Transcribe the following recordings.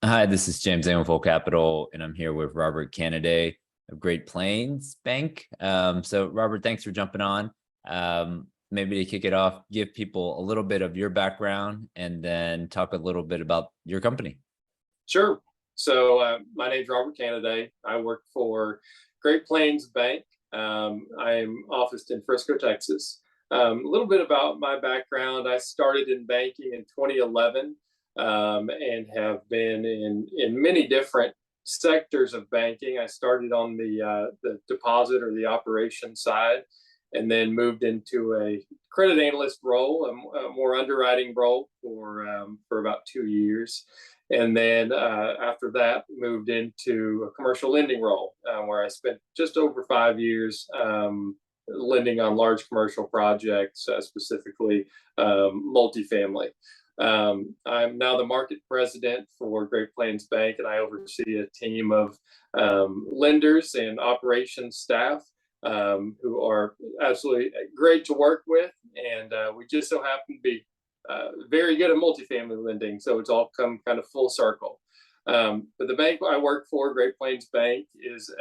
Hi, this is James Amo Full Capital, and I'm here with Robert Cannaday of Great Plains Bank. So, Robert, thanks for jumping on. Maybe to kick it off, give people a little bit of your background and then talk a little bit about your company. Sure. So my name's Robert Cannaday. I work for Great Plains Bank. I'm officed in Frisco, Texas. A little bit about my background. I started in banking in 2011 and have been in many different sectors of banking. I started on the deposit or the operation side, and then moved into a credit analyst role, a more underwriting role for about 2 years. And then after that, moved into a commercial lending role where I spent just over 5 years lending on large commercial projects, specifically multifamily. I'm now the market president for Great Plains Bank, and I oversee a team of lenders and operations staff who are absolutely great to work with. And we just so happen to be very good at multifamily lending, so it's all come kind of full circle. But the bank I work for, Great Plains Bank, is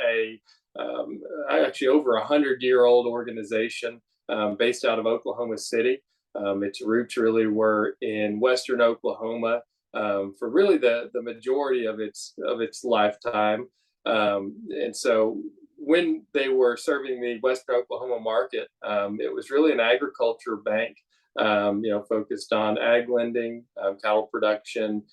actually over 100-year-old organization based out of Oklahoma City. Its roots really were in Western Oklahoma for really the majority of its lifetime. And so when they were serving the Western Oklahoma market, it was really an agriculture bank, focused on ag lending, cattle production,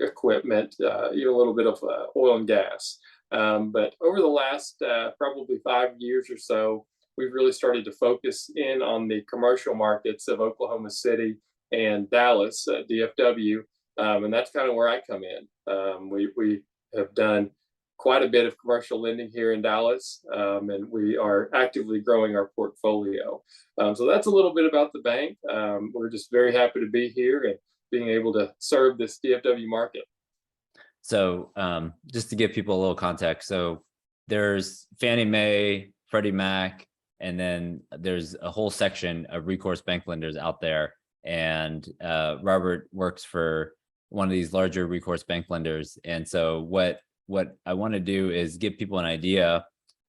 equipment, even a little bit of oil and gas. But over the last probably 5 years or so, we've really started to focus in on the commercial markets of Oklahoma City and Dallas, DFW, and that's kind of where I come in. We have done quite a bit of commercial lending here in Dallas, and we are actively growing our portfolio. So that's a little bit about the bank. We're just very happy to be here and being able to serve this DFW market. So, just to give people a little context, so there's Fannie Mae, Freddie Mac, and then there's a whole section of recourse bank lenders out there. And Robert works for one of these larger recourse bank lenders. And so what I want to do is give people an idea,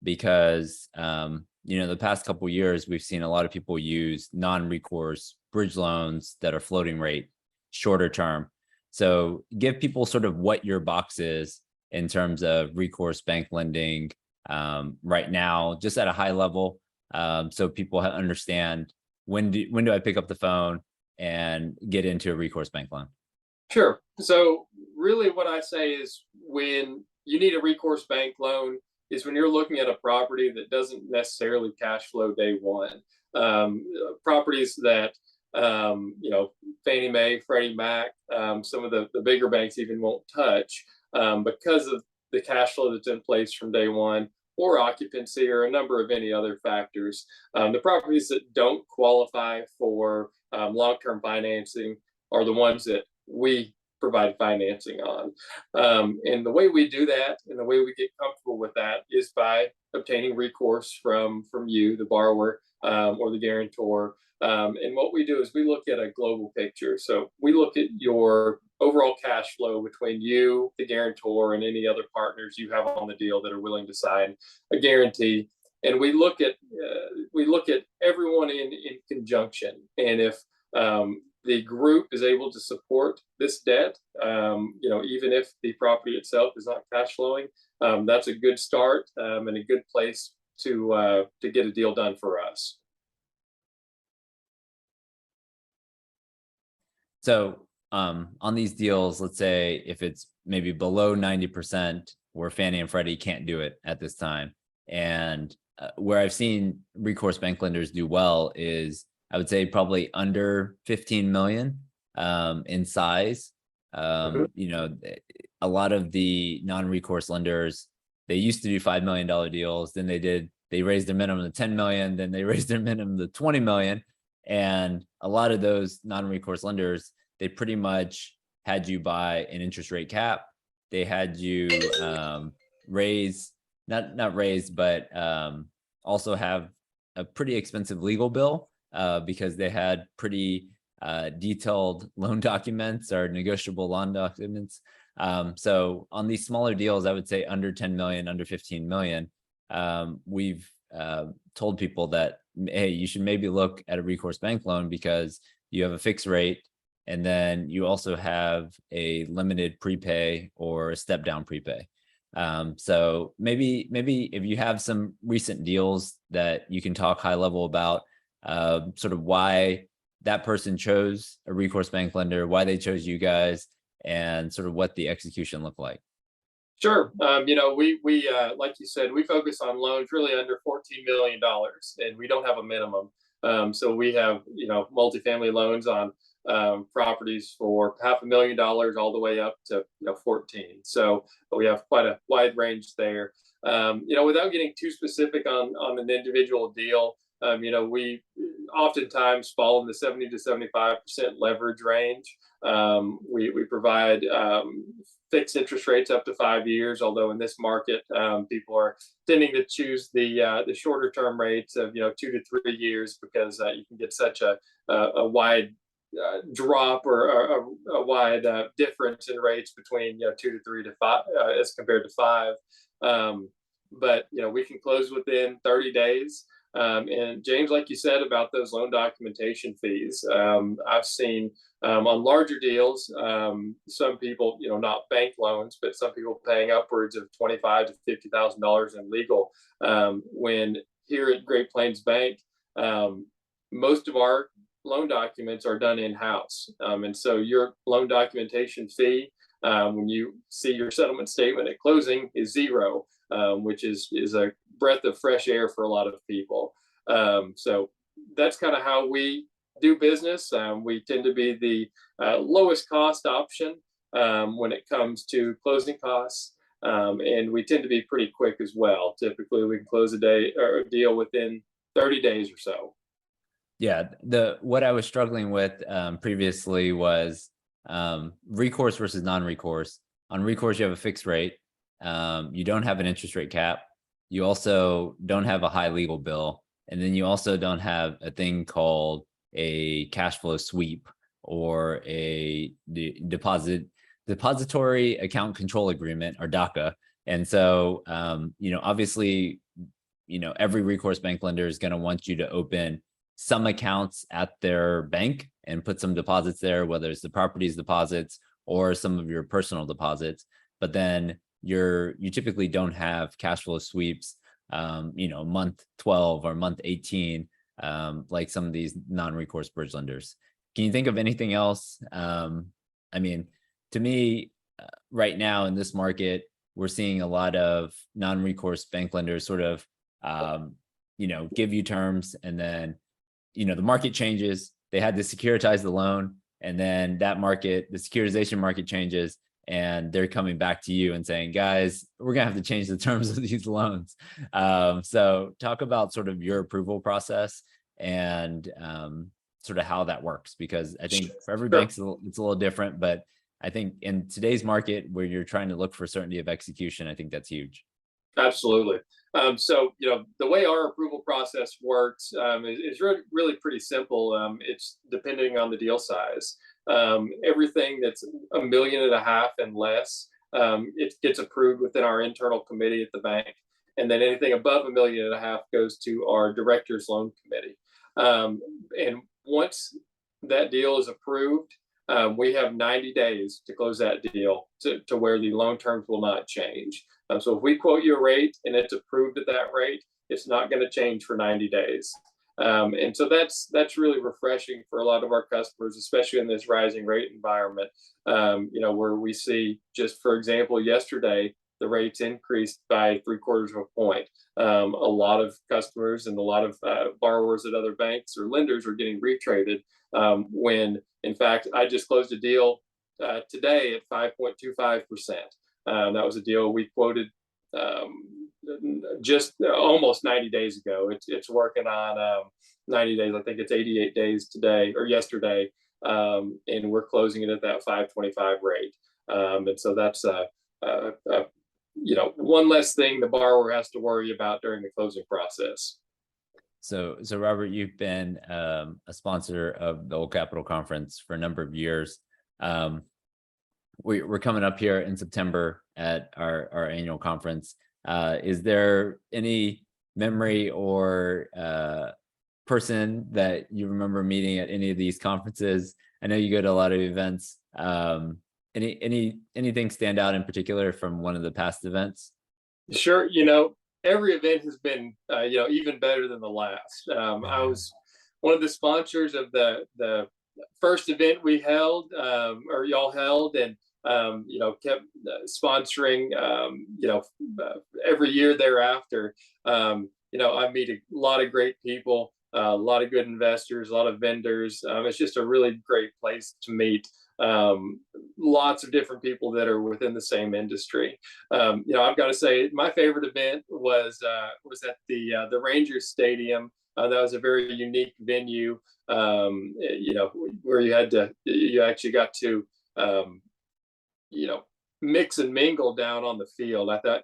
because the past couple of years we've seen a lot of people use non-recourse bridge loans that are floating rate, shorter term. So give people sort of what your box is in terms of recourse bank lending right now, just at a high level, so people understand when do I pick up the phone and get into a recourse bank loan. Sure. So really what I say is, when you need a recourse bank loan is when you're looking at a property that doesn't necessarily cash flow day one. Properties that, Fannie Mae, Freddie Mac, some of the bigger banks even won't touch because of the cash flow that's in place from day one, or occupancy, or a number of any other factors. The properties that don't qualify for long-term financing are the ones that we provide financing on. And the way we do that, and the way we get comfortable with that, is by obtaining recourse from you, the borrower, or the guarantor. And what we do is we look at a global picture. So we look at your overall cash flow between you, the guarantor, and any other partners you have on the deal that are willing to sign a guarantee. And we look at everyone in conjunction. And if the group is able to support this debt, even if the property itself is not cash flowing, that's a good start and a good place to get a deal done for us. So on these deals, let's say if it's maybe below 90%, where Fannie and Freddie can't do it at this time, and where I've seen recourse bank lenders do well is, I would say, probably under 15 million in size. A lot of the non-recourse lenders, they used to do $5 million deals. Then they raised their minimum to 10 million. Then they raised their minimum to 20 million. And a lot of those non-recourse lenders, they pretty much had you buy an interest rate cap. They had you raise, not raise, but also have a pretty expensive legal bill because they had pretty detailed loan documents or negotiable loan documents. So on these smaller deals, I would say under 10 million, under 15 million, we've told people that, hey, you should maybe look at a recourse bank loan because you have a fixed rate, and then you also have a limited prepay or a step down prepay. So maybe if you have some recent deals that you can talk high level about, sort of why that person chose a recourse bank lender, why they chose you guys, and sort of what the execution looked like. Sure. We like you said, we focus on loans really under $14 million, and we don't have a minimum. So we have multifamily loans on properties for $500,000 all the way up to 14. So we have quite a wide range there. Without getting too specific on an individual deal, we oftentimes fall in the 70 to 75% leverage range. We provide fixed interest rates up to 5 years, although in this market, people are tending to choose the shorter term rates of 2 to 3 years because you can get such a wide drop or a wide difference in rates between 2 to 3 to 5 as compared to 5. But we can close within 30 days. And James, like you said about those loan documentation fees, I've seen on larger deals, some people, not bank loans, but some people paying upwards of $25,000 to $50,000 in legal. When here at Great Plains Bank, most of our loan documents are done in-house, and so your loan documentation fee, when you see your settlement statement at closing, is zero, which is a breath of fresh air for a lot of people. So that's kind of how we do business. We tend to be the lowest cost option when it comes to closing costs, and we tend to be pretty quick as well. Typically, we can close a day or a deal within 30 days or so. Yeah, what I was struggling with previously was recourse versus non-recourse. On recourse, you have a fixed rate. You don't have an interest rate cap. You also don't have a high legal bill. And then you also don't have a thing called a cash flow sweep or a depository account control agreement, or DACA. And so, obviously, every recourse bank lender is going to want you to open some accounts at their bank and put some deposits there, whether it's the property's deposits or some of your personal deposits. But then you typically don't have cash flow sweeps, month 12 or month 18, like some of these non-recourse bridge lenders. Can you think of anything else? To me, right now in this market, we're seeing a lot of non-recourse bank lenders sort of, give you terms, and then, the market changes. They had to securitize the loan, and then the securitization market changes, and they're coming back to you and saying, guys, we're gonna have to change the terms of these loans. So talk about sort of your approval process and sort of how that works, because I think for every bank, it's a little different, but I think in today's market where you're trying to look for certainty of execution, I think that's huge. Absolutely. So, the way our approval process works is really pretty simple. It's depending on the deal size. Everything that's $1.5 million and less, it gets approved within our internal committee at the bank. And then anything above $1.5 million goes to our director's loan committee. And once that deal is approved, we have 90 days to close that deal to where the loan terms will not change. So if we quote you a rate and it's approved at that rate, it's not going to change for 90 days. And so that's really refreshing for a lot of our customers, especially in this rising rate environment, where we see, just for example, yesterday, the rates increased by 3/4 of a point. A lot of customers and a lot of borrowers at other banks or lenders are getting retraded, when in fact, I just closed a deal today at 5.25%. That was a deal we quoted just almost 90 days ago. It's working on 90 days. I think it's 88 days today or yesterday, and we're closing it at that 5.25 rate. And so that's one less thing the borrower has to worry about during the closing process. So Robert, you've been a sponsor of the Old Capital Conference for a number of years. we're coming up here in September at our annual conference. Is there any memory or person that you remember meeting at any of these conferences? I know you go to a lot of events. Anything stand out in particular from one of the past events? Sure, every event has been, even better than the last. I was one of the sponsors of the first event we held, or y'all held, and kept sponsoring, every year thereafter. I meet a lot of great people, a lot of good investors, a lot of vendors. It's just a really great place to meet lots of different people that are within the same industry. I've got to say, my favorite event was at the Rangers Stadium. That was a very unique venue. Where you actually got to, you know, mix and mingle down on the field. I thought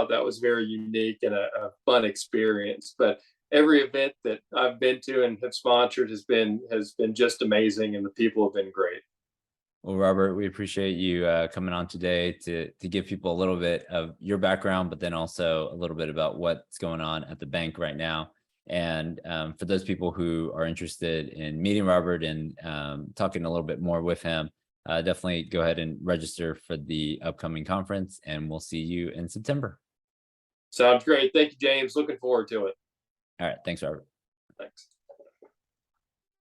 that was very unique and a fun experience. But every event that I've been to and have sponsored has been just amazing, and the people have been great. Well, Robert, we appreciate you coming on today to give people a little bit of your background, but then also a little bit about what's going on at the bank right now. And for those people who are interested in meeting Robert and talking a little bit more with him, definitely go ahead and register for the upcoming conference, and we'll see you in September. Sounds great. Thank you, James. Looking forward to it. All right. Thanks, Robert. Thanks.